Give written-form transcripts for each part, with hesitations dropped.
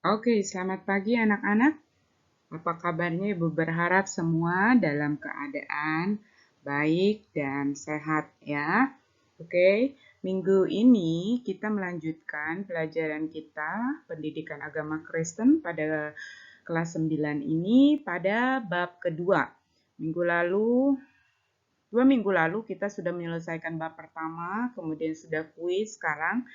Oke, selamat pagi anak-anak. Apa kabarnya? Ibu berharap semua dalam keadaan baik dan sehat ya. Oke, minggu ini kita melanjutkan pelajaran kita pendidikan agama Kristen pada kelas 9 ini pada bab kedua. Dua minggu lalu kita sudah menyelesaikan bab pertama, kemudian sudah kuis. Sekarang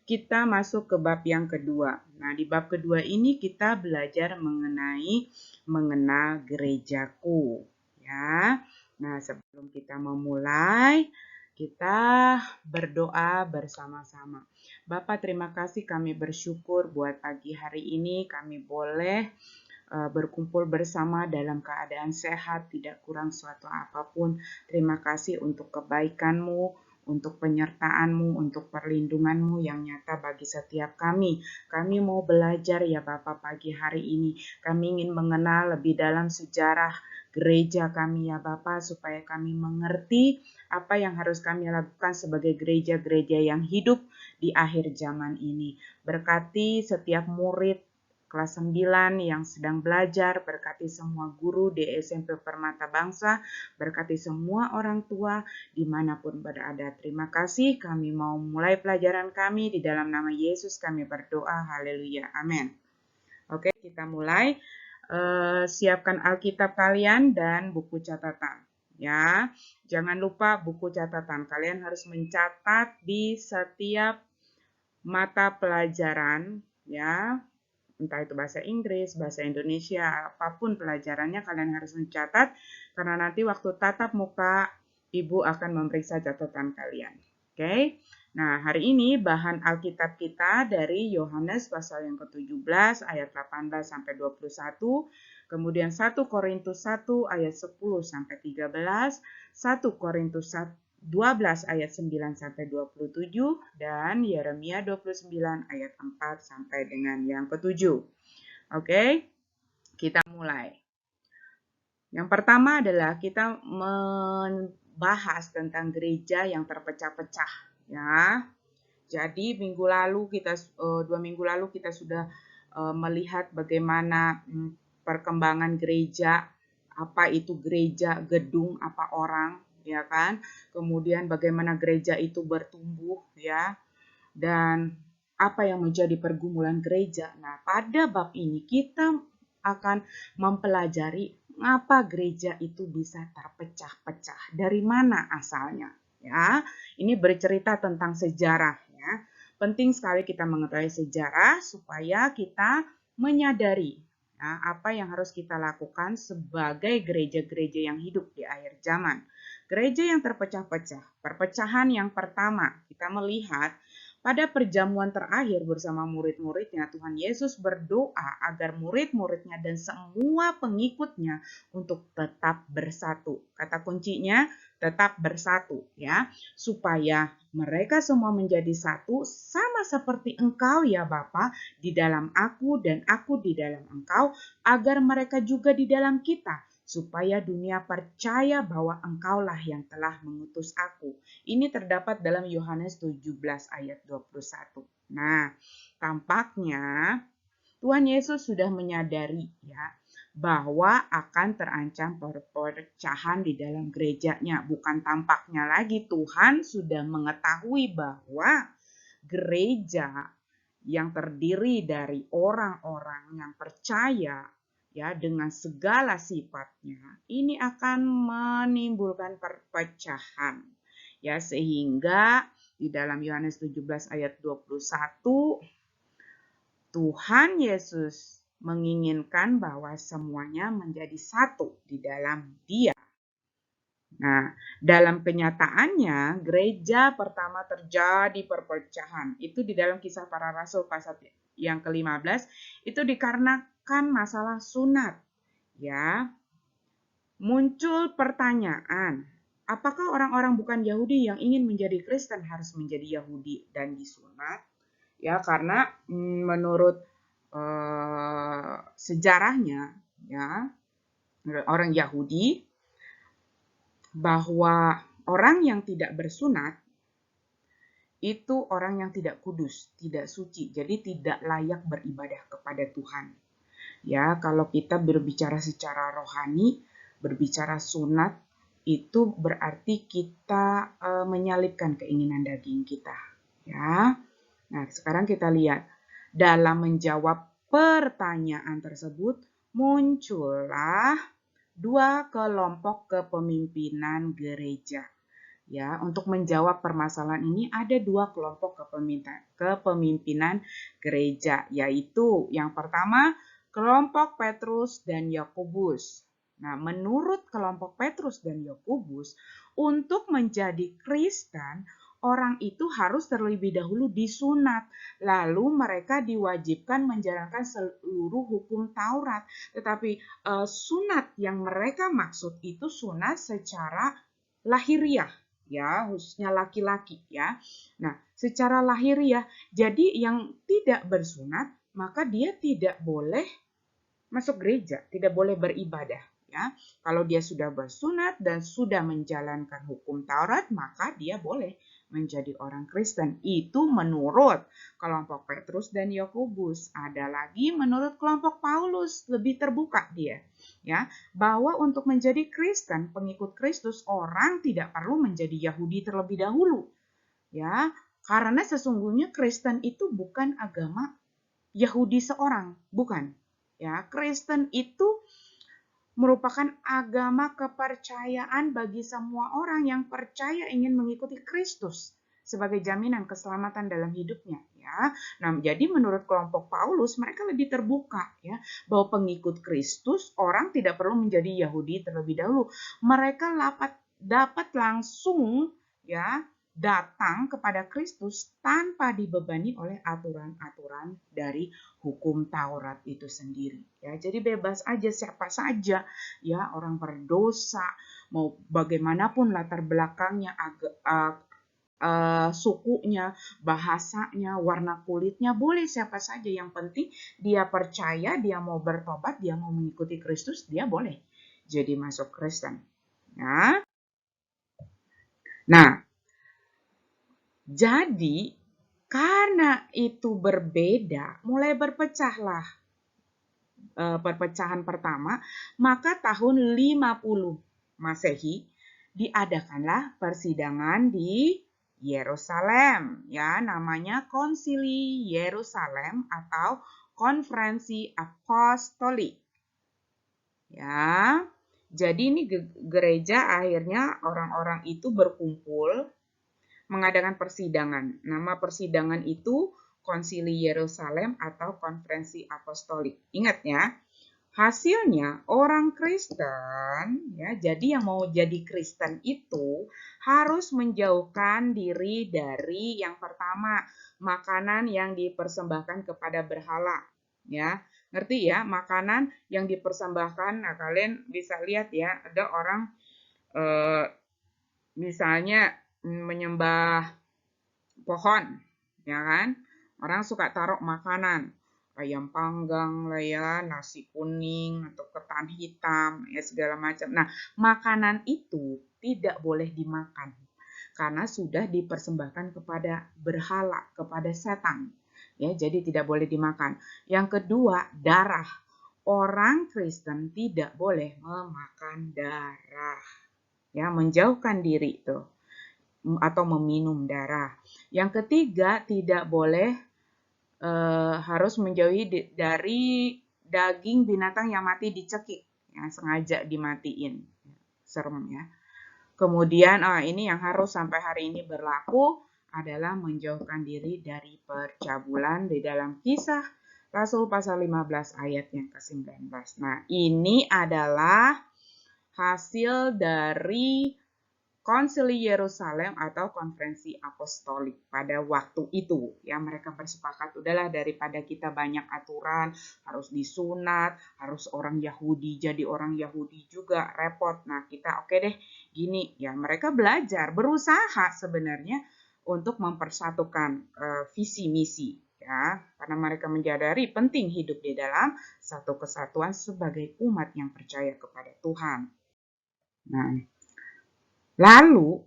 kita masuk ke bab yang kedua. Nah, di bab kedua ini kita belajar mengenai mengenal gerejaku, ya. Nah, sebelum kita memulai, kita berdoa bersama-sama. Bapak, terima kasih, kami bersyukur buat pagi hari ini kami boleh berkumpul bersama dalam keadaan sehat, tidak kurang suatu apapun. Terima kasih untuk kebaikan-Mu, untuk penyertaan-Mu, untuk perlindungan-Mu yang nyata bagi setiap kami. Kami mau belajar ya Bapak pagi hari ini. Kami ingin mengenal lebih dalam sejarah gereja kami ya Bapak, supaya kami mengerti apa yang harus kami lakukan sebagai gereja-gereja yang hidup di akhir zaman ini. Berkati setiap murid kelas 9 yang sedang belajar, berkati semua guru di SMP Permata Bangsa, berkati semua orang tua dimanapun berada. Terima kasih, kami mau mulai pelajaran kami di dalam nama Yesus kami berdoa, haleluya, amin. Oke, kita mulai. Siapkan Alkitab kalian dan buku catatan. Ya, jangan lupa buku catatan. Kalian harus mencatat di setiap mata pelajaran, ya, entah itu bahasa Inggris, bahasa Indonesia, apapun pelajarannya kalian harus mencatat, karena nanti waktu tatap muka Ibu akan memeriksa catatan kalian. Oke? Nah, hari ini bahan Alkitab kita dari Yohanes pasal yang ke-17 ayat 18 sampai 21, kemudian 1 Korintus 1 ayat 10 sampai 13, 1 Korintus 12 ayat 9 sampai 27 dan Yeremia 29 ayat 4 sampai dengan yang ke-7. Oke, kita mulai. Yang pertama adalah kita membahas tentang gereja yang terpecah-pecah, ya. Jadi dua minggu lalu kita sudah melihat bagaimana perkembangan gereja, apa itu gereja, gedung, apa orang, ya kan? Kemudian bagaimana gereja itu bertumbuh, ya, dan apa yang menjadi pergumulan gereja. Nah, pada bab ini kita akan mempelajari mengapa gereja itu bisa terpecah-pecah, dari mana asalnya, ya. Ini bercerita tentang sejarah, ya. Penting sekali kita mengetahui sejarah supaya kita menyadari ya, apa yang harus kita lakukan sebagai gereja-gereja yang hidup di akhir zaman. Gereja yang terpecah-pecah. Perpecahan yang pertama, kita melihat pada perjamuan terakhir bersama murid-muridnya, Tuhan Yesus berdoa agar murid-muridnya dan semua pengikutnya untuk tetap bersatu. Kata kuncinya tetap bersatu, ya, supaya mereka semua menjadi satu, sama seperti Engkau ya Bapa di dalam aku dan aku di dalam Engkau, agar mereka juga di dalam kita, supaya dunia percaya bahwa Engkaulah yang telah mengutus aku. Ini terdapat dalam Yohanes 17 ayat 21. Nah, tampaknya Tuhan Yesus sudah menyadari ya bahwa akan terancam perpecahan di dalam gerejanya. Bukan tampaknya lagi, Tuhan sudah mengetahui bahwa gereja yang terdiri dari orang-orang yang percaya ya dengan segala sifatnya ini akan menimbulkan perpecahan. Ya, sehingga di dalam Yohanes 17 ayat 21 Tuhan Yesus menginginkan bahwa semuanya menjadi satu di dalam Dia. Nah, dalam kenyataannya gereja pertama terjadi perpecahan. Itu di dalam Kisah Para Rasul pasal yang ke-15 itu dikarenakan masalah sunat. Ya. Muncul pertanyaan, apakah orang-orang bukan Yahudi yang ingin menjadi Kristen harus menjadi Yahudi dan disunat? Ya, karena menurut sejarahnya ya, orang Yahudi, bahwa orang yang tidak bersunat itu orang yang tidak kudus, tidak suci, jadi tidak layak beribadah kepada Tuhan. Ya, kalau kita berbicara secara rohani, berbicara sunat, itu berarti kita menyalibkan keinginan daging kita. Ya, nah sekarang kita lihat dalam menjawab pertanyaan tersebut muncullah dua kelompok kepemimpinan gereja. Ya, untuk menjawab permasalahan ini ada dua kelompok kepemimpinan gereja, yaitu yang pertama kelompok Petrus dan Yakobus. Nah, menurut kelompok Petrus dan Yakobus, untuk menjadi Kristen, orang itu harus terlebih dahulu disunat. Lalu mereka diwajibkan menjalankan seluruh hukum Taurat. Tetapi sunat yang mereka maksud itu sunat secara lahiriah, ya, khususnya laki-laki, ya. Nah, secara lahiriah, jadi yang tidak bersunat, maka dia tidak boleh masuk gereja, tidak boleh beribadah, ya. Kalau dia sudah bersunat dan sudah menjalankan hukum Taurat, maka dia boleh menjadi orang Kristen. Itu menurut kelompok Petrus dan Yakobus. Ada lagi menurut kelompok Paulus, lebih terbuka dia, ya, bahwa untuk menjadi Kristen, pengikut Kristus, orang tidak perlu menjadi Yahudi terlebih dahulu, ya, karena sesungguhnya Kristen itu bukan agama Yahudi seorang, bukan. Ya, Kristen itu merupakan agama kepercayaan bagi semua orang yang percaya ingin mengikuti Kristus sebagai jaminan keselamatan dalam hidupnya, ya. Nah, jadi menurut kelompok Paulus mereka lebih terbuka, ya, bahwa pengikut Kristus orang tidak perlu menjadi Yahudi terlebih dahulu. Mereka dapat langsung, ya, datang kepada Kristus tanpa dibebani oleh aturan-aturan dari hukum Taurat itu sendiri, ya. Jadi bebas aja siapa saja, ya, orang berdosa, mau bagaimanapun latar belakangnya, sukunya, bahasanya, warna kulitnya, boleh siapa saja, yang penting dia percaya, dia mau bertobat, dia mau mengikuti Kristus, dia boleh jadi masuk Kristen, ya. Nah, jadi karena itu berbeda, mulai berpecahlah perpecahan pertama, maka tahun 50 Masehi diadakanlah persidangan di Yerusalem, ya, namanya Konsili Yerusalem atau Konferensi Apostolik. Ya. Jadi ini gereja akhirnya orang-orang itu berkumpul mengadakan persidangan. Nama persidangan itu Konsili Yerusalem atau Konferensi Apostolik. Ingat ya, hasilnya orang Kristen, ya, jadi yang mau jadi Kristen itu harus menjauhkan diri dari yang pertama, makanan yang dipersembahkan kepada berhala, ya. Ngerti ya, makanan yang dipersembahkan. Nah, kalian bisa lihat ya, ada orang misalnya menyembah pohon, ya kan? Orang suka taruh makanan, ayam panggang lah ya, nasi kuning atau ketan hitam, ya segala macam. Nah, makanan itu tidak boleh dimakan karena sudah dipersembahkan kepada berhala, kepada setan. Ya, jadi tidak boleh dimakan. Yang kedua, darah. Orang Kristen tidak boleh memakan darah. Ya, menjauhkan diri itu atau meminum darah. Yang ketiga, tidak boleh harus menjauhi dari daging binatang yang mati dicekik, yang sengaja dimatiin. Serem ya. Kemudian ini yang harus sampai hari ini berlaku adalah menjauhkan diri dari percabulan di dalam Kisah Rasul pasal 15 ayat yang ke-19. Nah, ini adalah hasil dari Konsili Yerusalem atau Konferensi Apostolik pada waktu itu. Ya, mereka bersepakat, udahlah daripada kita banyak aturan, harus disunat, harus orang Yahudi jadi orang Yahudi juga repot. Nah, kita oke deh gini ya, mereka belajar, berusaha sebenarnya untuk mempersatukan visi misi, ya, karena mereka menyadari penting hidup di dalam satu kesatuan sebagai umat yang percaya kepada Tuhan. Nah, lalu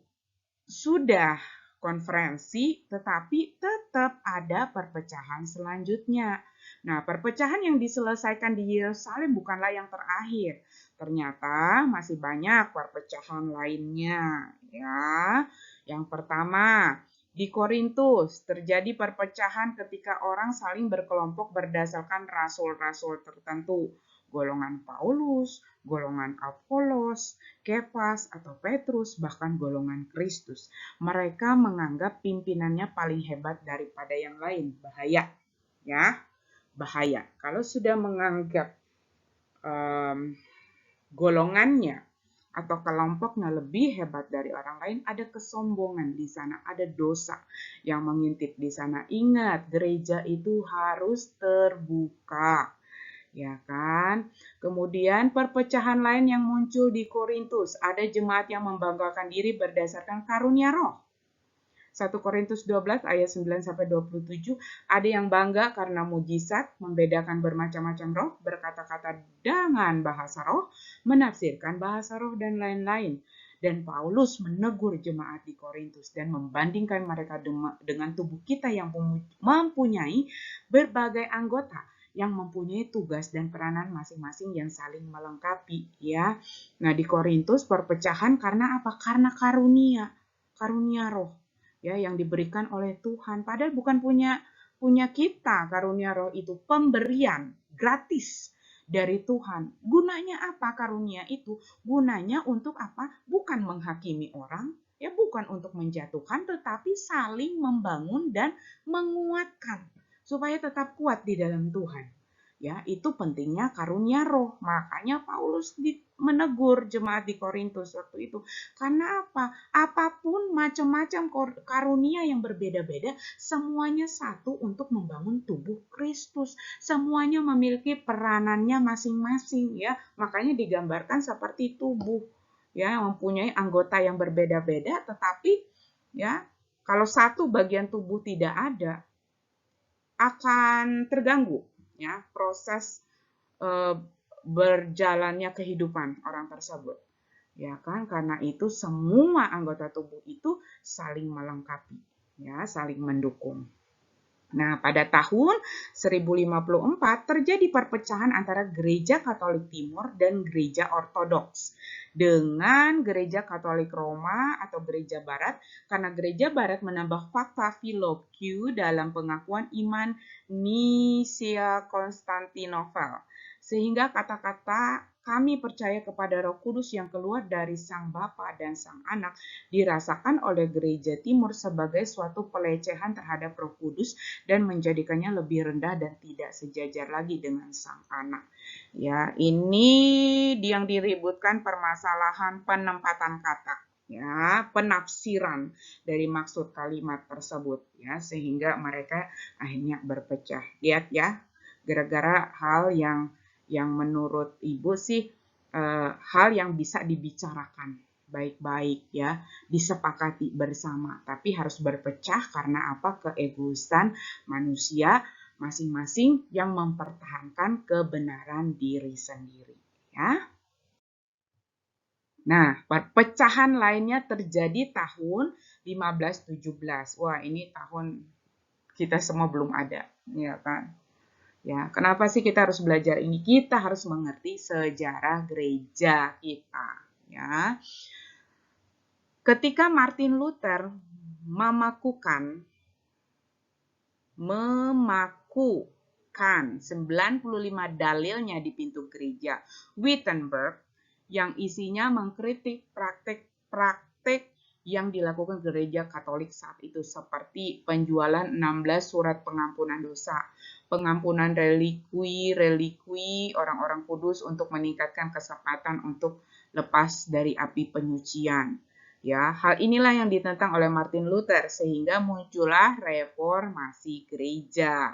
sudah konferensi, tetapi tetap ada perpecahan selanjutnya. Nah, perpecahan yang diselesaikan di Yerusalem bukanlah yang terakhir. Ternyata masih banyak perpecahan lainnya, ya. Yang pertama, di Korintus terjadi perpecahan ketika orang saling berkelompok berdasarkan rasul-rasul tertentu. Golongan Paulus, golongan Apolos, Kefas atau Petrus, bahkan golongan Kristus. Mereka menganggap pimpinannya paling hebat daripada yang lain. Bahaya, ya, bahaya. Kalau sudah menganggap golongannya atau kelompoknya lebih hebat dari orang lain, ada kesombongan di sana, ada dosa yang mengintip di sana. Ingat, gereja itu harus terbuka. Ya kan? Kemudian perpecahan lain yang muncul di Korintus, ada jemaat yang membanggakan diri berdasarkan karunia roh. 1 Korintus 12 ayat 9 sampai 27, ada yang bangga karena mujizat, membedakan bermacam-macam roh, berkata-kata dengan bahasa roh, menafsirkan bahasa roh dan lain-lain. Dan Paulus menegur jemaat di Korintus dan membandingkan mereka dengan tubuh kita yang mempunyai berbagai anggota yang mempunyai tugas dan peranan masing-masing yang saling melengkapi, ya. Nah, di Korintus perpecahan karena apa? Karena karunia roh, ya, yang diberikan oleh Tuhan. Padahal bukan punya kita, karunia roh itu pemberian gratis dari Tuhan. Gunanya apa karunia itu? Gunanya untuk apa? Bukan menghakimi orang, ya, bukan untuk menjatuhkan, tetapi saling membangun dan menguatkan supaya tetap kuat di dalam Tuhan. Ya, itu pentingnya karunia roh. Makanya Paulus menegur jemaat di Korintus waktu itu. Karena apa? Apapun macam-macam karunia yang berbeda-beda, semuanya satu untuk membangun tubuh Kristus. Semuanya memiliki peranannya masing-masing, ya. Makanya digambarkan seperti tubuh, ya, mempunyai anggota yang berbeda-beda, tetapi ya, kalau satu bagian tubuh tidak ada, akan terganggu, ya, proses berjalannya kehidupan orang tersebut, ya kan? Karena itu semua anggota tubuh itu saling melengkapi, ya, saling mendukung. Nah, pada tahun 1054 terjadi perpecahan antara Gereja Katolik Timur dan Gereja Ortodoks dengan Gereja Katolik Roma atau Gereja Barat, karena Gereja Barat menambah fakta Filoque dalam pengakuan iman Nicea Konstantinopel, sehingga kata-kata kami percaya kepada Roh Kudus yang keluar dari Sang Bapa dan Sang Anak dirasakan oleh Gereja Timur sebagai suatu pelecehan terhadap Roh Kudus dan menjadikannya lebih rendah dan tidak sejajar lagi dengan Sang Anak. Ya, ini yang diributkan permasalahan penempatan kata, ya, penafsiran dari maksud kalimat tersebut, ya, sehingga mereka akhirnya berpecah. Lihat ya, gara-gara hal yang menurut Ibu sih hal yang bisa dibicarakan baik-baik, ya, disepakati bersama, tapi harus berpecah karena apa? Keegoisan manusia masing-masing yang mempertahankan kebenaran diri sendiri, ya. Nah, perpecahan lainnya terjadi tahun 1517. Wah, ini tahun kita semua belum ada, ya kan? Ya, kenapa sih kita harus belajar ini? Kita harus mengerti sejarah gereja kita, ya. Ketika Martin Luther memakukan 95 dalilnya di pintu gereja Wittenberg yang isinya mengkritik praktek-praktek yang dilakukan gereja Katolik saat itu, seperti penjualan 16 surat pengampunan dosa, pengampunan relikui orang-orang kudus untuk meningkatkan kesempatan untuk lepas dari api penyucian. Ya, hal inilah yang ditentang oleh Martin Luther sehingga muncullah reformasi gereja.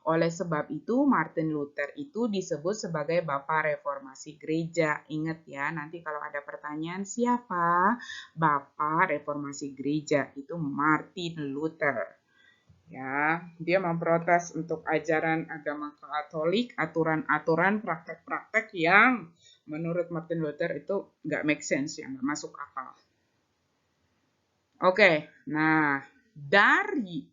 Oleh sebab itu, Martin Luther itu disebut sebagai Bapak Reformasi Gereja. Ingat ya, nanti kalau ada pertanyaan siapa Bapak Reformasi Gereja, itu Martin Luther. Ya, dia memprotes untuk ajaran agama Katolik, aturan-aturan, praktek-praktek yang menurut Martin Luther itu nggak make sense, ya, nggak masuk akal. Oke, nah dari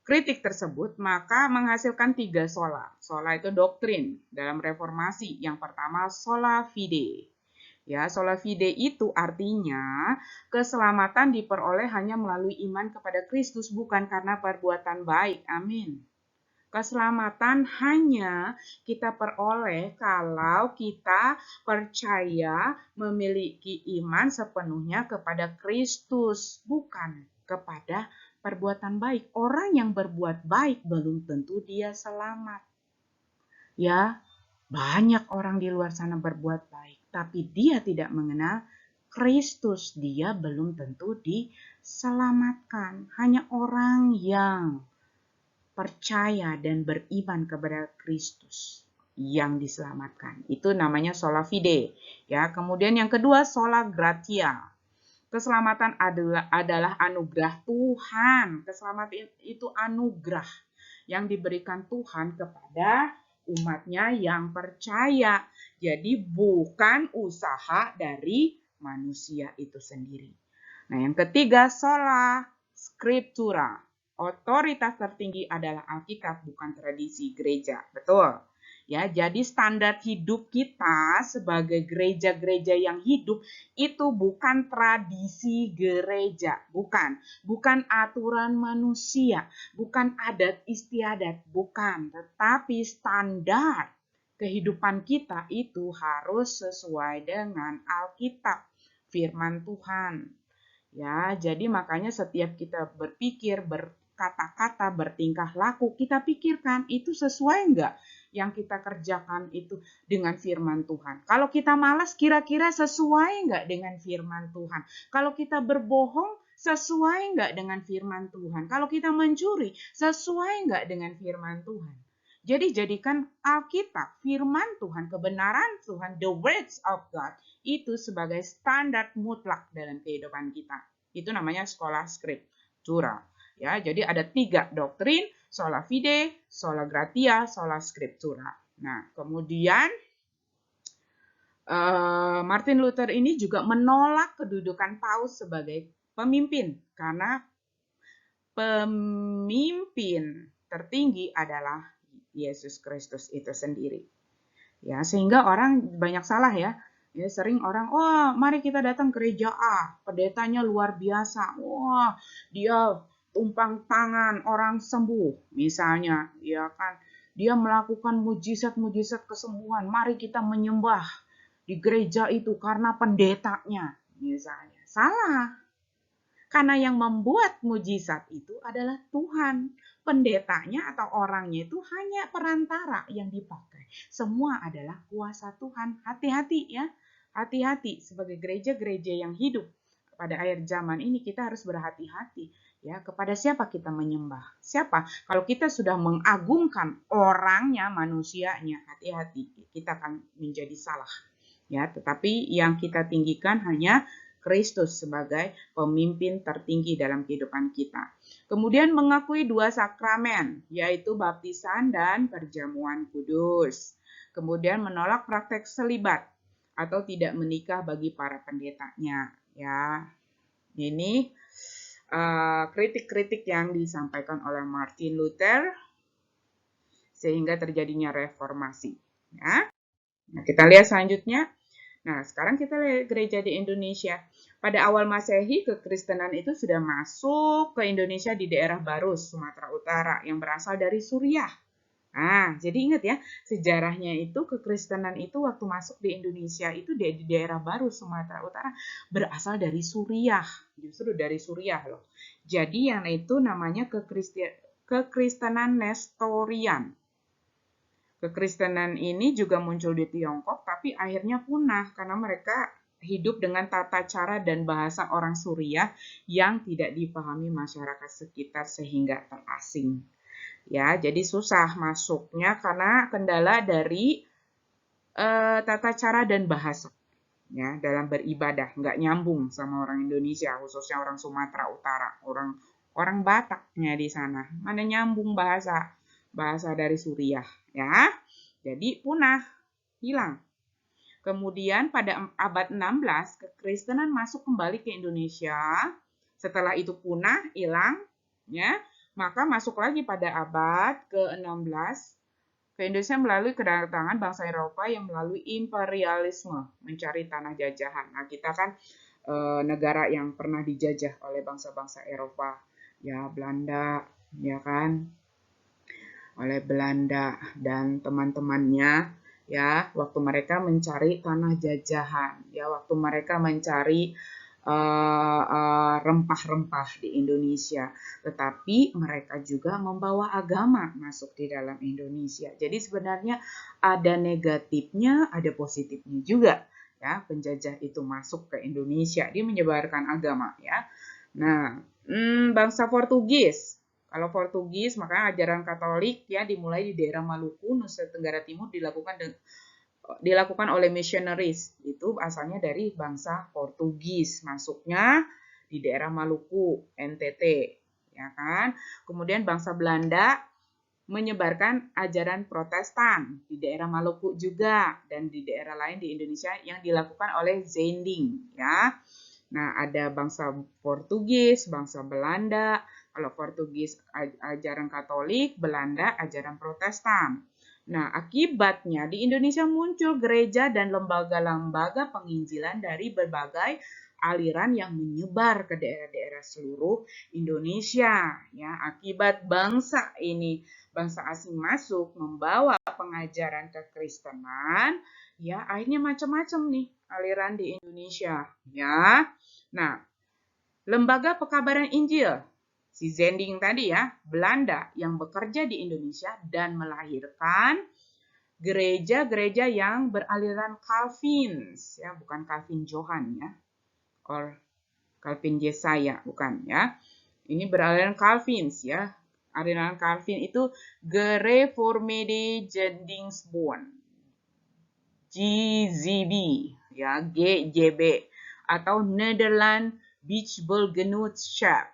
kritik tersebut maka menghasilkan 3 sola. Sola itu doktrin dalam reformasi. Yang pertama sola fide. Ya, sola fide itu artinya keselamatan diperoleh hanya melalui iman kepada Kristus, bukan karena perbuatan baik. Amin. Keselamatan hanya kita peroleh kalau kita percaya memiliki iman sepenuhnya kepada Kristus, bukan kepada perbuatan baik. Orang yang berbuat baik belum tentu dia selamat. Ya, banyak orang di luar sana berbuat baik, tapi dia tidak mengenal Kristus. Dia belum tentu diselamatkan. Hanya orang yang percaya dan beriman kepada Kristus yang diselamatkan. Itu namanya sola fide. Ya, kemudian yang kedua sola gratia. Keselamatan adalah anugerah Tuhan. Keselamatan itu anugerah yang diberikan Tuhan kepada umatnya yang percaya. Jadi bukan usaha dari manusia itu sendiri. Nah, yang ketiga sola scriptura. Otoritas tertinggi adalah Alkitab, bukan tradisi gereja. Betul. Ya, jadi standar hidup kita sebagai gereja-gereja yang hidup itu bukan tradisi gereja, bukan aturan manusia, bukan adat istiadat, bukan, tetapi standar kehidupan kita itu harus sesuai dengan Alkitab, firman Tuhan. Ya, jadi makanya setiap kita berpikir, berkata-kata, bertingkah laku, kita pikirkan itu sesuai enggak yang kita kerjakan itu dengan firman Tuhan. Kalau kita malas, kira-kira sesuai enggak dengan firman Tuhan? Kalau kita berbohong, sesuai enggak dengan firman Tuhan? Kalau kita mencuri, sesuai enggak dengan firman Tuhan? Jadi jadikan Alkitab, firman Tuhan, kebenaran Tuhan, the words of God, itu sebagai standar mutlak dalam kehidupan kita. Itu namanya sekolah scriptura. Ya, jadi ada 3 doktrin, sola fide, sola gratia, sola scriptura. Nah, kemudian Martin Luther ini juga menolak kedudukan paus sebagai pemimpin karena pemimpin tertinggi adalah Yesus Kristus itu sendiri. Ya, sehingga orang banyak salah ya. Ya, sering orang, wah, mari kita datang ke gereja A, pendetanya luar biasa. Wah, dia tumpang tangan orang sembuh, misalnya, ya kan. Dia melakukan mujizat-mujizat kesembuhan. Mari kita menyembah di gereja itu karena pendetanya, misalnya. Salah. Karena yang membuat mujizat itu adalah Tuhan. Pendetanya atau orangnya itu hanya perantara yang dipakai. Semua adalah kuasa Tuhan. Hati-hati ya. Hati-hati sebagai gereja-gereja yang hidup pada akhir zaman ini, kita harus berhati-hati ya, kepada siapa kita menyembah. Siapa? Kalau kita sudah mengagungkan orangnya, manusianya, hati-hati, kita akan menjadi salah. Ya, tetapi yang kita tinggikan hanya Kristus sebagai pemimpin tertinggi dalam kehidupan kita. Kemudian mengakui 2 sakramen, yaitu baptisan dan perjamuan kudus. Kemudian menolak praktek selibat atau tidak menikah bagi para pendetanya. Ya, ini kritik-kritik yang disampaikan oleh Martin Luther sehingga terjadinya reformasi. Ya. Nah, kita lihat selanjutnya. Nah, sekarang kita lihat gereja di Indonesia. Pada awal Masehi, kekristenan itu sudah masuk ke Indonesia di daerah Barus, Sumatera Utara, yang berasal dari Suriah. Nah, jadi ingat ya, sejarahnya itu kekristenan itu waktu masuk di Indonesia itu di daerah Barus, Sumatera Utara, berasal dari Suriah. Justru dari Suriah loh. Jadi yang itu namanya kekristenan Nestorian. Kekristenan ini juga muncul di Tiongkok, tapi akhirnya punah karena mereka hidup dengan tata cara dan bahasa orang Suriah yang tidak dipahami masyarakat sekitar sehingga terasing. Ya, jadi susah masuknya karena kendala dari tata cara dan bahasa. Ya, dalam beribadah nggak nyambung sama orang Indonesia, khususnya orang Sumatera Utara, orang Bataknya di sana. Mana nyambung bahasa dari Suriah, ya. Jadi punah, hilang. Kemudian pada abad 16 kekristenan masuk kembali ke Indonesia. Setelah itu punah, hilang, ya. Maka masuk lagi pada abad ke-16 ke Indonesia melalui kedatangan bangsa Eropa yang melalui imperialisme mencari tanah jajahan. Nah, kita kan negara yang pernah dijajah oleh bangsa-bangsa Eropa, ya Belanda, ya kan, oleh Belanda dan teman-temannya, ya, waktu mereka mencari tanah jajahan, ya, waktu mereka mencari rempah-rempah di Indonesia, tetapi mereka juga membawa agama masuk di dalam Indonesia. Jadi sebenarnya ada negatifnya, ada positifnya juga, ya. Penjajah itu masuk ke Indonesia, dia menyebarkan agama, ya. Nah, bangsa Portugis. Kalau Portugis, makanya ajaran Katolik, ya, dimulai di daerah Maluku, Nusa Tenggara Timur, dilakukan oleh missionaries. Itu asalnya dari bangsa Portugis, masuknya di daerah Maluku, NTT, ya kan. Kemudian bangsa Belanda menyebarkan ajaran Protestan di daerah Maluku juga dan di daerah lain di Indonesia yang dilakukan oleh Zending, ya. Nah, ada bangsa Portugis, bangsa Belanda. Kalau Portugis ajaran Katolik, Belanda ajaran Protestan. Nah, akibatnya di Indonesia muncul gereja dan lembaga-lembaga penginjilan dari berbagai aliran yang menyebar ke daerah-daerah seluruh Indonesia. Ya, akibat bangsa asing masuk membawa pengajaran kekristenan, ya akhirnya macam-macam nih aliran di Indonesia. Ya, nah lembaga pekabaran Injil si Zending tadi ya, Belanda yang bekerja di Indonesia dan melahirkan gereja-gereja yang beraliran Calvins, ya, bukan Calvin Johan ya, or Calvin Jesaya, bukan ya. Ini beraliran Calvins ya. Aliran Calvin itu Gereformeerde Zendingsbond, GZB, ya, GJB, atau Netherlands Bijbelgenootschap,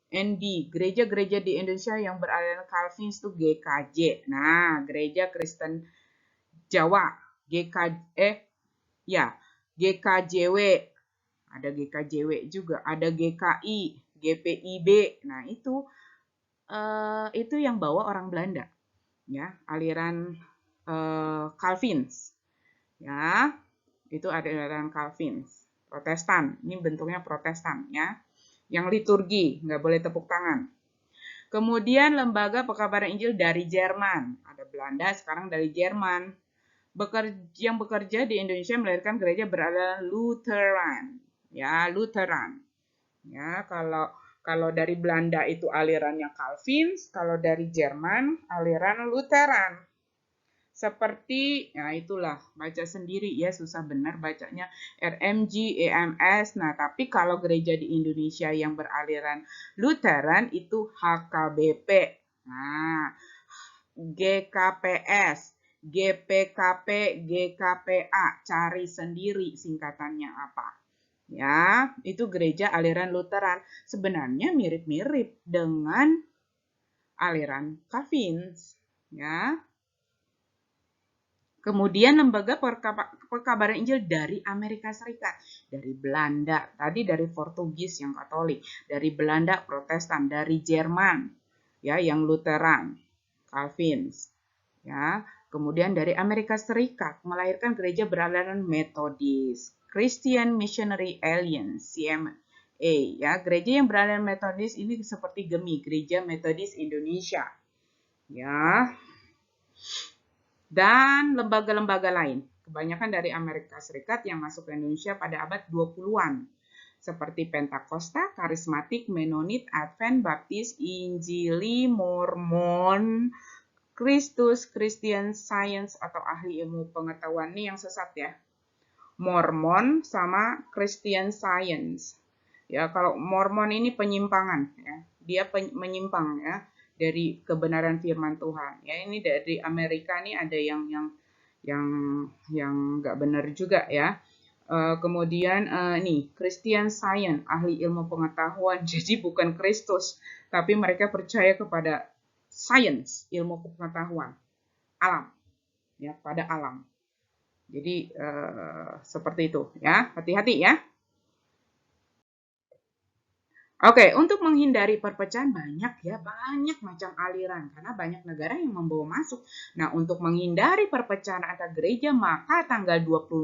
NB, gereja-gereja di Indonesia yang beraliran Calvins itu GKJ. Nah, Gereja Kristen Jawa, GKJW, ada GKJW juga, ada GKI, GPIB. Nah, itu yang bawa orang Belanda, ya, aliran Calvins, ya, itu aliran Calvins, Protestan. Ini bentuknya Protestan, ya. Yang liturgi, nggak boleh tepuk tangan. Kemudian lembaga pekabaran Injil dari Jerman. Ada Belanda, sekarang dari Jerman. Yang bekerja di Indonesia melahirkan gereja beraliran Lutheran. Ya, Lutheran. Ya, kalau dari Belanda itu alirannya Calvins, kalau dari Jerman aliran Lutheran. Seperti, ya itulah, baca sendiri ya, susah benar bacanya, RMG, EMS. Nah, tapi kalau gereja di Indonesia yang beraliran Lutheran itu HKBP. Nah, GKPS, GPKP, GKPA, cari sendiri singkatannya apa. Ya, itu gereja aliran Lutheran. Sebenarnya mirip-mirip dengan aliran Calvins, ya. Kemudian lembaga pekabaran Injil dari Amerika Serikat, dari Belanda, tadi dari Portugis yang Katolik, dari Belanda Protestan, dari Jerman ya yang Lutheran, Calvins, ya. Kemudian dari Amerika Serikat melahirkan gereja beraliran Metodis, Christian Missionary Alliance, CMA, ya. Gereja yang beraliran Metodis ini seperti GEMI, Gereja Metodis Indonesia, ya. Dan lembaga-lembaga lain, kebanyakan dari Amerika Serikat yang masuk ke Indonesia pada abad 20-an, seperti Pentakosta, Karismatik, Menonit, Advent, Baptis, Injili, Mormon, Kristus, Christian Science atau ahli ilmu pengetahuan. Ini yang sesat ya. Mormon sama Christian Science. Ya, kalau Mormon ini penyimpangan ya. Dia menyimpang ya dari kebenaran firman Tuhan. Ya, ini dari Amerika nih ada yang nggak benar juga ya. Kemudian nih Christian Science, ahli ilmu pengetahuan. Jadi bukan Kristus, tapi mereka percaya kepada science, ilmu pengetahuan, alam, ya, pada alam. Jadi seperti itu ya, hati-hati ya. Oke, untuk menghindari perpecahan banyak macam aliran karena banyak negara yang membawa masuk. Nah, untuk menghindari perpecahan antar gereja, maka tanggal 25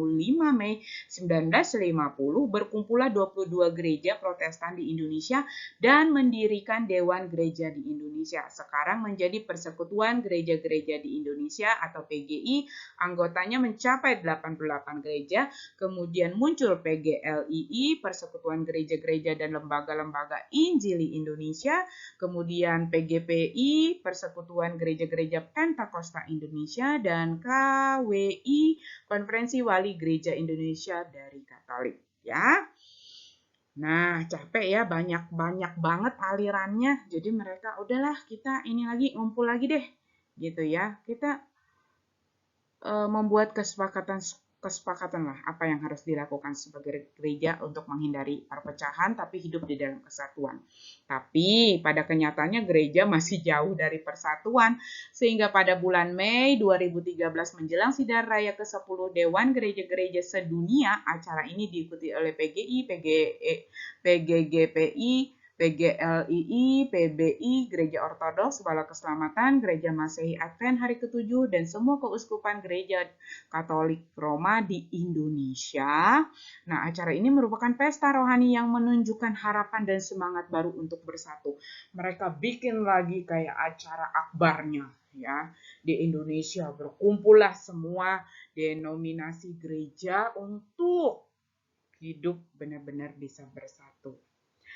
Mei 1950 berkumpullah 22 gereja Protestan di Indonesia dan mendirikan Dewan Gereja di Indonesia. Sekarang menjadi Persekutuan Gereja-Gereja di Indonesia atau PGI, anggotanya mencapai 88 gereja. Kemudian muncul PGLII, Persekutuan Gereja-Gereja dan Lembaga-Lembaga Injili Indonesia, kemudian PGPI, Persekutuan Gereja-Gereja Pentakosta Indonesia, dan KWI, Konferensi Wali Gereja Indonesia dari Katolik. Ya, nah capek ya, banyak banget alirannya. Jadi mereka udahlah kita ini lagi ngumpul lagi deh, gitu ya. Kita membuat kesepakatan lah apa yang harus dilakukan sebagai gereja untuk menghindari perpecahan tapi hidup di dalam kesatuan. Tapi pada kenyataannya gereja masih jauh dari persatuan sehingga pada bulan Mei 2013 menjelang sidang raya ke-10 Dewan Gereja-Gereja Sedunia, acara ini diikuti oleh PGI, PGGPI, PGLII, PBI, Gereja Ortodoks, Bala Keselamatan, Gereja Masehi Advent Hari ke-7, dan semua keuskupan Gereja Katolik Roma di Indonesia. Nah, acara ini merupakan pesta rohani yang menunjukkan harapan dan semangat baru untuk bersatu. Mereka bikin lagi kayak acara akbarnya, ya. Di Indonesia berkumpullah semua denominasi gereja untuk hidup benar-benar bisa bersatu.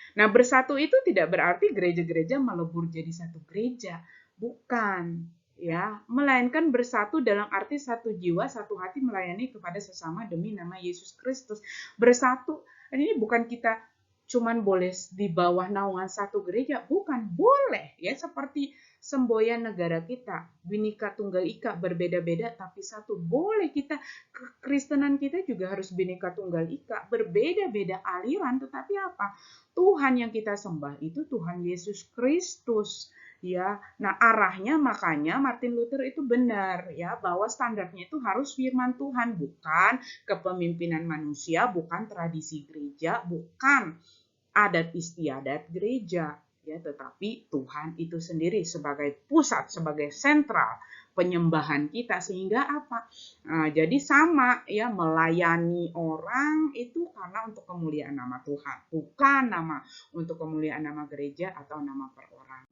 Nah, bersatu itu tidak berarti gereja-gereja melebur jadi satu gereja. Bukan, ya. Melainkan bersatu dalam arti satu jiwa, satu hati melayani kepada sesama demi nama Yesus Kristus. Bersatu, ini bukan kita cuman boleh di bawah naungan satu gereja, bukan, boleh ya, seperti semboyan negara kita, Bhinneka Tunggal Ika, berbeda-beda tapi satu. Boleh kita, kekristenan kita juga harus Bhinneka Tunggal Ika, berbeda-beda aliran tetapi apa? Tuhan yang kita sembah itu Tuhan Yesus Kristus. Ya, nah arahnya makanya Martin Luther itu benar ya, bahwa standarnya itu harus firman Tuhan, bukan kepemimpinan manusia, bukan tradisi gereja, bukan adat istiadat gereja, ya, tetapi Tuhan itu sendiri sebagai pusat, sebagai sentral penyembahan kita, sehingga apa? Nah, jadi sama ya, melayani orang itu karena untuk kemuliaan nama Tuhan, bukan untuk kemuliaan nama gereja atau nama perorangan.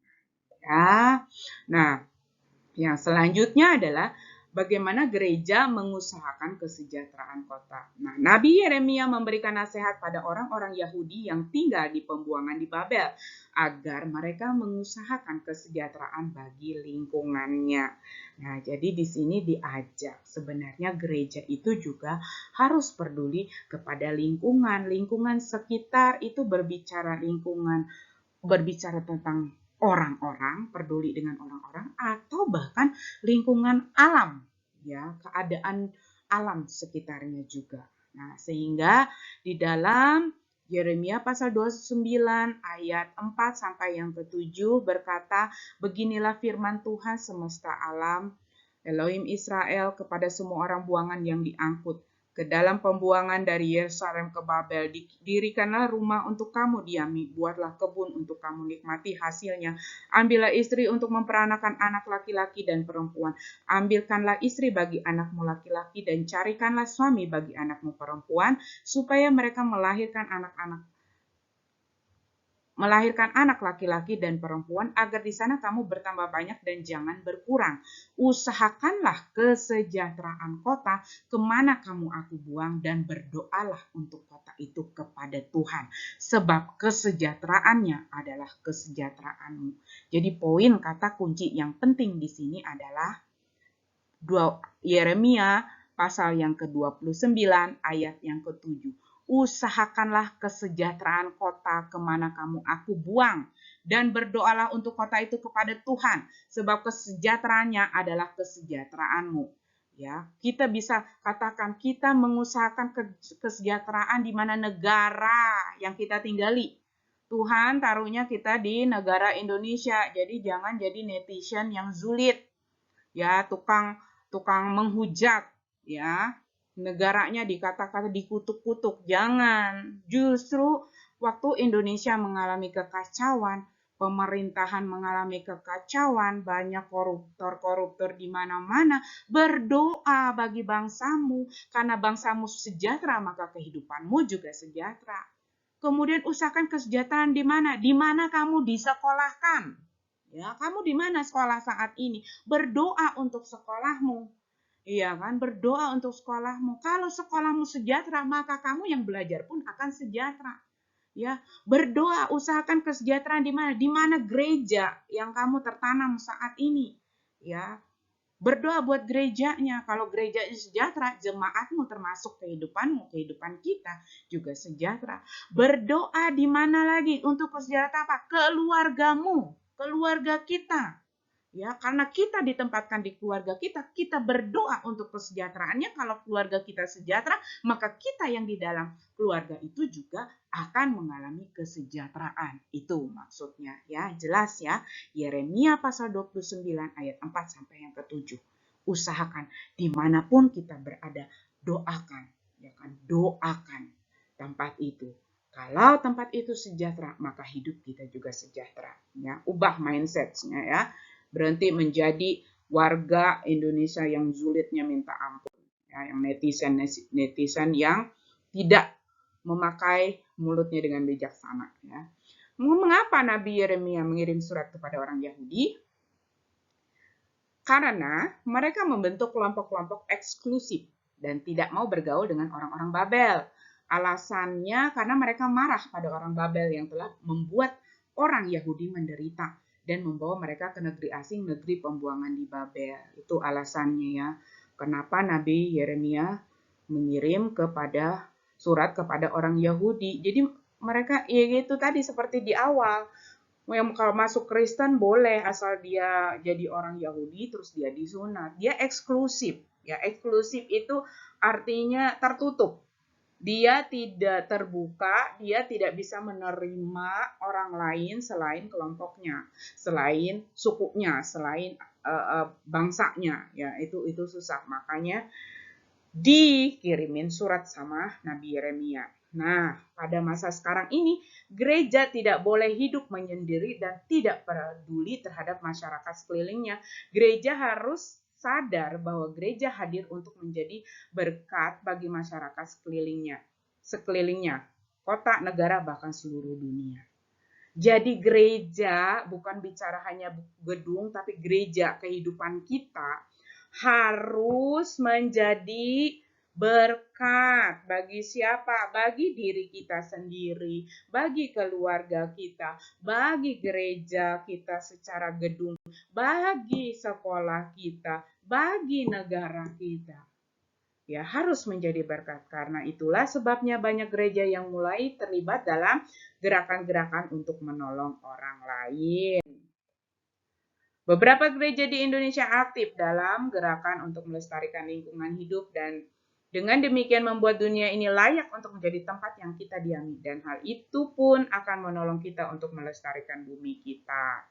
Ya, nah yang selanjutnya adalah bagaimana gereja mengusahakan kesejahteraan kota. Nah, Nabi Yeremia memberikan nasihat pada orang-orang Yahudi yang tinggal di pembuangan di Babel agar mereka mengusahakan kesejahteraan bagi lingkungannya. Nah, jadi di sini diajak sebenarnya gereja itu juga harus peduli kepada lingkungan sekitar, itu berbicara lingkungan, berbicara tentang orang-orang, peduli dengan orang-orang, atau bahkan lingkungan alam, ya, keadaan alam sekitarnya juga. Nah, sehingga di dalam Yeremia pasal 29 ayat 4 sampai yang ke-7 berkata, beginilah firman Tuhan semesta alam, Elohim Israel, kepada semua orang buangan yang diangkut ke dalam pembuangan dari Yerusalem ke Babel. Dirikanlah rumah untuk kamu diami, buatlah kebun untuk kamu nikmati hasilnya. Ambillah istri untuk memperanakan anak laki-laki dan perempuan. Ambilkanlah istri bagi anakmu laki-laki dan carikanlah suami bagi anakmu perempuan, supaya mereka melahirkan anak laki-laki dan perempuan, agar di sana kamu bertambah banyak dan jangan berkurang. Usahakanlah kesejahteraan kota kemana kamu aku buang, dan berdoalah untuk kota itu kepada Tuhan, sebab kesejahteraannya adalah kesejahteraanmu. Jadi poin kata kunci yang penting di sini adalah Yeremia pasal yang ke-29 ayat yang ke-7. Usahakanlah kesejahteraan kota kemana kamu aku buang, dan berdoalah untuk kota itu kepada Tuhan, sebab kesejahteraannya adalah kesejahteraanmu. Ya, kita bisa katakan kita mengusahakan kesejahteraan di mana negara yang kita tinggali. Tuhan taruhnya kita di negara Indonesia, jadi jangan jadi netizen yang zulit, ya, tukang menghujat, ya. negaranya dikata-kata dikutuk-kutuk. Jangan. Justru waktu Indonesia mengalami kekacauan, pemerintahan mengalami kekacauan, banyak koruptor-koruptor di mana-mana, berdoa bagi bangsamu, karena bangsamu sejahtera, maka kehidupanmu juga sejahtera. Kemudian usahakan kesejahteraan di mana? Di mana kamu disekolahkan. Ya, kamu di mana sekolah saat ini? Berdoa untuk sekolahmu. Iya kan, berdoa untuk sekolahmu. Kalau sekolahmu sejahtera, maka kamu yang belajar pun akan sejahtera. Ya, berdoa, usahakan kesejahteraan di mana? Di mana gereja yang kamu tertanam saat ini. Ya, berdoa buat gerejanya. Kalau gerejanya sejahtera, jemaatmu termasuk kehidupanmu, kehidupan kita juga sejahtera. Berdoa di mana lagi untuk kesejahteraan apa? Keluargamu, keluarga kita. Ya, karena kita ditempatkan di keluarga kita, kita berdoa untuk kesejahteraannya. Kalau keluarga kita sejahtera, maka kita yang di dalam keluarga itu juga akan mengalami kesejahteraan. Itu maksudnya ya, jelas ya. Yeremia pasal 29 ayat 4 sampai yang ke-7. Usahakan dimanapun kita berada, doakan, ya kan? Doakan tempat itu. Kalau tempat itu sejahtera, maka hidup kita juga sejahtera. Ya, ubah mindset-nya ya. Berhenti menjadi warga Indonesia yang zulitnya minta ampun. Ya, yang netizen yang tidak memakai mulutnya dengan bijaksana. Ya. Mengapa Nabi Yeremia mengirim surat kepada orang Yahudi? Karena mereka membentuk kelompok-kelompok eksklusif dan tidak mau bergaul dengan orang-orang Babel. Alasannya karena mereka marah pada orang Babel yang telah membuat orang Yahudi menderita dan membawa mereka ke negeri asing, negeri pembuangan di Babel. Itu alasannya ya. Kenapa Nabi Yeremia mengirim surat kepada orang Yahudi. Jadi mereka ya itu tadi seperti di awal. Yang kalau masuk Kristen boleh asal dia jadi orang Yahudi terus dia disunat. Dia eksklusif. Ya, eksklusif itu artinya tertutup. Dia tidak terbuka, dia tidak bisa menerima orang lain selain kelompoknya, selain sukunya, selain bangsanya. Ya, itu susah. Makanya dikirimin surat sama Nabi Yeremia. Nah, pada masa sekarang ini, gereja tidak boleh hidup menyendiri dan tidak peduli terhadap masyarakat sekelilingnya. Gereja harus sadar bahwa gereja hadir untuk menjadi berkat bagi masyarakat sekelilingnya, kota, negara, bahkan seluruh dunia. Jadi gereja bukan bicara hanya gedung, tapi gereja kehidupan kita harus menjadi berkat bagi siapa? Bagi diri kita sendiri, bagi keluarga kita, bagi gereja kita secara gedung, bagi sekolah kita, bagi negara kita. Ya, harus menjadi berkat. Karena itulah sebabnya banyak gereja yang mulai terlibat dalam gerakan-gerakan untuk menolong orang lain. Beberapa gereja di Indonesia aktif dalam gerakan untuk melestarikan lingkungan hidup dan dengan demikian membuat dunia ini layak untuk menjadi tempat yang kita diami. Dan hal itu pun akan menolong kita untuk melestarikan bumi kita.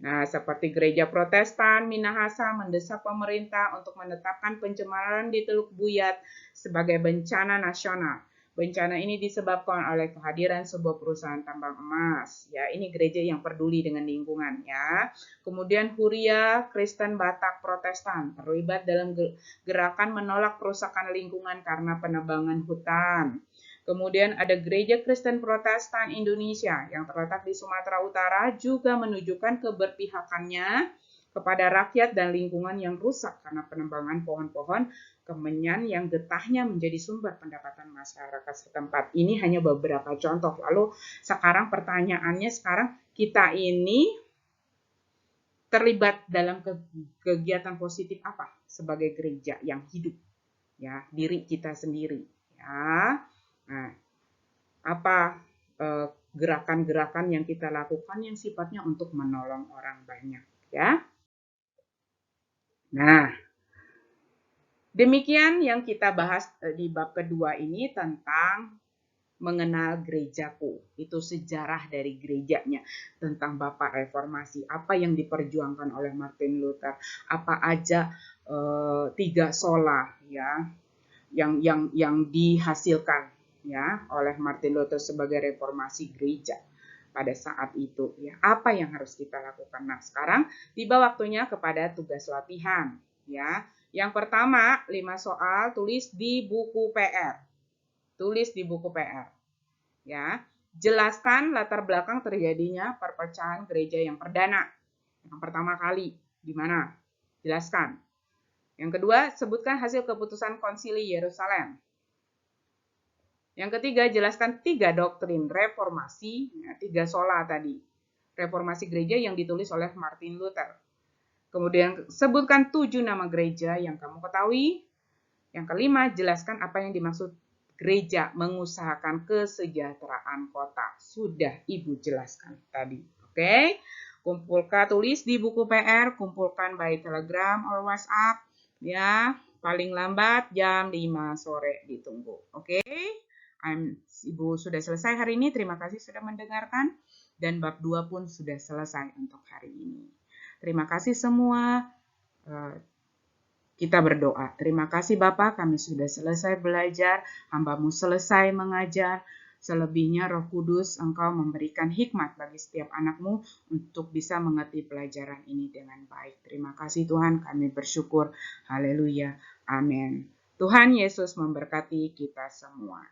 Nah, seperti gereja Protestan Minahasa mendesak pemerintah untuk menetapkan pencemaran di Teluk Buyat sebagai bencana nasional. Bencana ini disebabkan oleh kehadiran sebuah perusahaan tambang emas. Ya, ini gereja yang peduli dengan lingkungan ya. Kemudian Huria Kristen Batak Protestan terlibat dalam gerakan menolak kerusakan lingkungan karena penebangan hutan. Kemudian ada Gereja Kristen Protestan Indonesia yang terletak di Sumatera Utara juga menunjukkan keberpihakannya kepada rakyat dan lingkungan yang rusak karena penebangan pohon-pohon kemenyan yang getahnya menjadi sumber pendapatan masyarakat setempat. Ini hanya beberapa contoh. Lalu sekarang pertanyaannya kita ini terlibat dalam kegiatan positif apa sebagai gereja yang hidup? Ya, diri kita sendiri. Ya. Nah, apa gerakan-gerakan yang kita lakukan yang sifatnya untuk menolong orang banyak, ya. Nah, demikian yang kita bahas di bab kedua ini tentang mengenal gerejaku. Itu sejarah dari gerejanya, tentang Bapak Reformasi, apa yang diperjuangkan oleh Martin Luther, apa aja tiga sola, ya. yang dihasilkan ya oleh Martin Luther sebagai reformasi gereja pada saat itu ya. Apa yang harus kita lakukan? Nah, sekarang tiba waktunya kepada tugas latihan ya. Yang pertama, 5 soal tulis di buku PR. Tulis di buku PR. Ya. Jelaskan latar belakang terjadinya perpecahan gereja yang perdana. Yang pertama kali di mana? Jelaskan. Yang kedua, sebutkan hasil keputusan Konsili Yerusalem. Yang ketiga, jelaskan 3 doktrin reformasi, 3 sola tadi. Reformasi gereja yang ditulis oleh Martin Luther. Kemudian sebutkan 7 nama gereja yang kamu ketahui. Yang kelima, jelaskan apa yang dimaksud gereja mengusahakan kesejahteraan kota. Sudah Ibu jelaskan tadi. Oke? Kumpulkan, tulis di buku PR, kumpulkan by Telegram or WhatsApp. Ya, paling lambat jam 5 sore ditunggu. Oke? Ibu sudah selesai hari ini. Terima kasih sudah mendengarkan. Dan bab 2 pun sudah selesai untuk hari ini. Terima kasih semua. Kita berdoa. Terima kasih Bapak, kami sudah selesai belajar. Hamba-Mu selesai mengajar. Selebihnya Roh Kudus, Engkau memberikan hikmat bagi setiap anak-Mu untuk bisa mengerti pelajaran ini dengan baik. Terima kasih Tuhan, kami bersyukur. Haleluya. Amin. Tuhan Yesus memberkati kita semua.